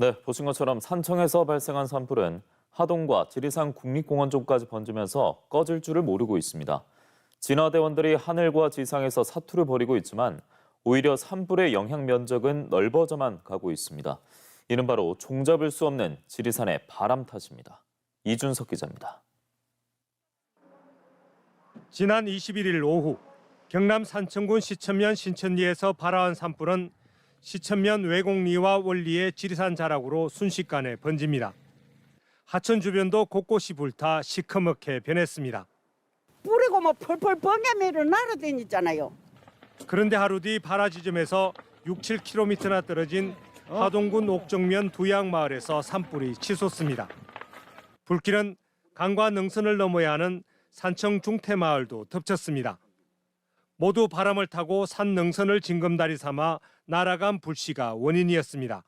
네, 보신 것처럼 산청에서 발생한 산불은 하동과 지리산 국립공원 쪽까지 번지면서 꺼질 줄을 모르고 있습니다. 진화대원들이 하늘과 지상에서 사투를 벌이고 있지만 오히려 산불의 영향 면적은 넓어져만 가고 있습니다. 이는 바로 종잡을 수 없는 지리산의 바람 탓입니다. 이준석 기자입니다. 지난 21일 오후 경남 산청군 시천면 신천리에서 발화한 산불은 시천면 외곡리와 원리의 지리산 자락으로 순식간에 번집니다. 하천 주변도 곳곳이 불타 시커멓게 변했습니다. 뿌리고 뭐 펄펄 번개매를 날아다니잖아요. 그런데 하루 뒤 발화 지점에서 6, 7km나 떨어진 하동군 옥정면 두양마을에서 산불이 치솟습니다. 불길은 강과 능선을 넘어야 하는 산청 중태마을도 덮쳤습니다. 모두 바람을 타고 산 능선을 징검다리 삼아 날아간 불씨가 원인이었습니다.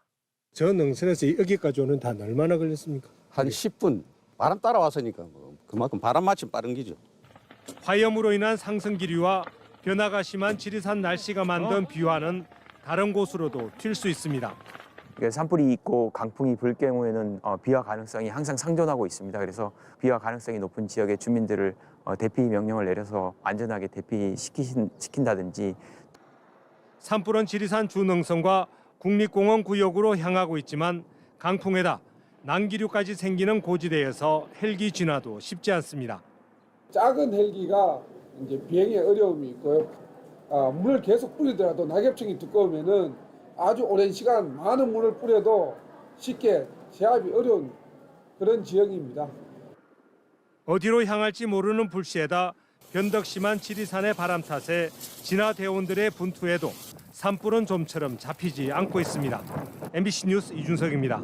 저 능선에서 여기까지 오는 데 얼마나 걸렸습니까? 한 10분 바람 따라왔으니까 그만큼 바람 맞춤 빠른 기죠. 화염으로 인한 상승 기류와 변화가 심한 지리산 날씨가 만든 비화는 다른 곳으로도 튈 수 있습니다. 산불이 있고 강풍이 불 경우에는 비화 가능성이 항상 상존하고 있습니다. 그래서 비화 가능성이 높은 지역의 주민들을 대피 명령을 내려서 안전하게 대피시킨다든지. 산불은 지리산 주능선과 국립공원 구역으로 향하고 있지만 강풍에다 난기류까지 생기는 고지대에서 헬기 진화도 쉽지 않습니다. 작은 헬기가 이제 비행에 어려움이 있고요. 물을 계속 뿌리더라도 낙엽층이 두꺼우면은 아주 오랜 시간 많은 물을 뿌려도 쉽게 제압이 어려운 그런 지역입니다. 어디로 향할지 모르는 불씨에다 변덕 심한 지리산의 바람 탓에 진화대원들의 분투에도 산불은 좀처럼 잡히지 않고 있습니다. MBC 뉴스 이준석입니다.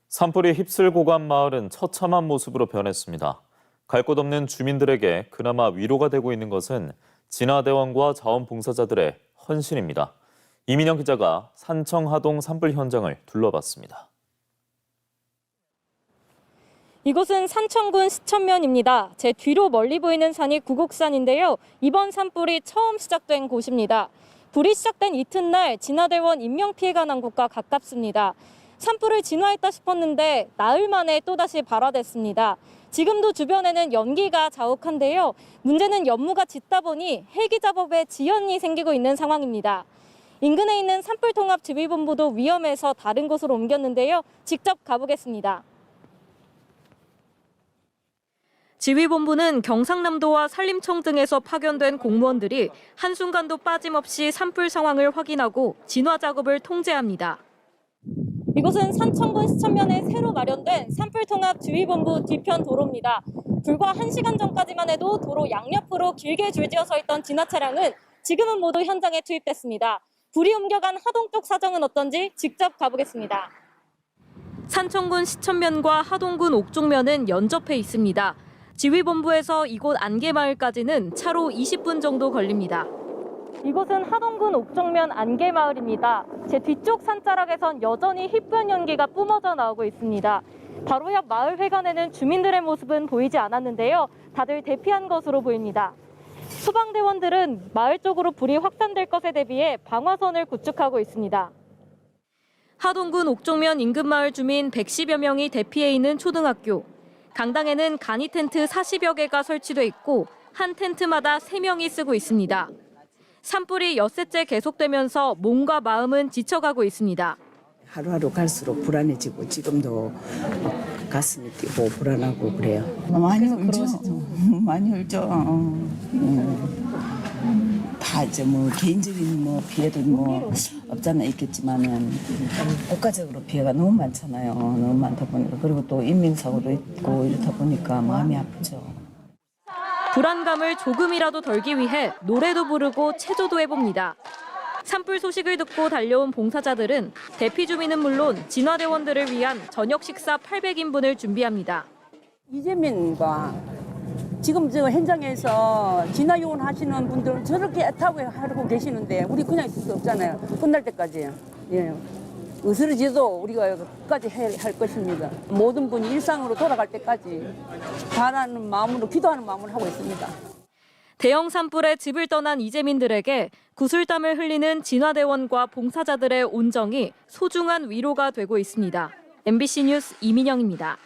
산불이 휩쓸고 간 마을은 처참한 모습으로 변했습니다. 갈 곳 없는 주민들에게 그나마 위로가 되고 있는 것은 진화대원과 자원봉사자들의 헌신입니다. 이민영 기자가 산청 하동 산불 현장을 둘러봤습니다. 이곳은 산청군 시천면입니다. 제 뒤로 멀리 보이는 산이 구곡산인데요. 이번 산불이 처음 시작된 곳입니다. 불이 시작된 이튿날 진화대원 인명피해가 난 곳과 가깝습니다. 산불을 진화했다 싶었는데 나흘 만에 또다시 발화됐습니다. 지금도 주변에는 연기가 자욱한데요. 문제는 연무가 짙다 보니 헬기 작업에 지연이 생기고 있는 상황입니다. 인근에 있는 산불통합지휘본부도 위험해서 다른 곳으로 옮겼는데요. 직접 가보겠습니다. 지휘본부는 경상남도와 산림청 등에서 파견된 공무원들이 한순간도 빠짐없이 산불 상황을 확인하고 진화 작업을 통제합니다. 이곳은 산청군 시천면에 새로 마련된 산불통합지휘본부 뒤편 도로입니다. 불과 1시간 전까지만 해도 도로 양옆으로 길게 줄지어 서 있던 진화 차량은 지금은 모두 현장에 투입됐습니다. 불이 옮겨간 하동 쪽 사정은 어떤지 직접 가보겠습니다. 산청군 시천면과 하동군 옥종면은 연접해 있습니다. 지휘본부에서 이곳 안개마을까지는 차로 20분 정도 걸립니다. 이곳은 하동군 옥종면 안개마을입니다. 제 뒤쪽 산자락에선 여전히 휘뿌연 연기가 뿜어져 나오고 있습니다. 바로 옆 마을 회관에는 주민들의 모습은 보이지 않았는데요. 다들 대피한 것으로 보입니다. 소방대원들은 마을 쪽으로 불이 확산될 것에 대비해 방화선을 구축하고 있습니다. 하동군 옥종면 인근 마을 주민 110여 명이 대피해 있는 초등학교. 강당에는 간이 텐트 40여 개가 설치돼 있고 한 텐트마다 3명이 쓰고 있습니다. 산불이 엿새째 계속되면서 몸과 마음은 지쳐가고 있습니다. 하루하루 갈수록 불안해지고 지금도 가슴이 뛰고 불안하고 그래요. 많이 울죠. 많이 울죠. 다 이제 뭐 개인적인 뭐 피해도 뭐 없잖아 있겠지만은 국가적으로 피해가 너무 많잖아요. 너무 많다 보니까 그리고 또 인명사고도 있고 이렇다 보니까 마음이 아프죠. 불안감을 조금이라도 덜기 위해 노래도 부르고 체조도 해봅니다. 산불 소식을 듣고 달려온 봉사자들은 대피 주민은 물론 진화대원들을 위한 저녁 식사 800인분을 준비합니다. 이재민과 지금 저 현장에서 진화요원 하시는 분들 저렇게 애타고 하고 계시는데 우리 그냥 있을 수 없잖아요. 끝날 때까지. 예. 으스러지도 우리가 끝까지 할 것입니다. 모든 분이 일상으로 돌아갈 때까지 바라는 마음으로 기도하는 마음으로 하고 있습니다. 대형 산불에 집을 떠난 이재민들에게 구슬땀을 흘리는 진화대원과 봉사자들의 온정이 소중한 위로가 되고 있습니다. MBC 뉴스 이민영입니다.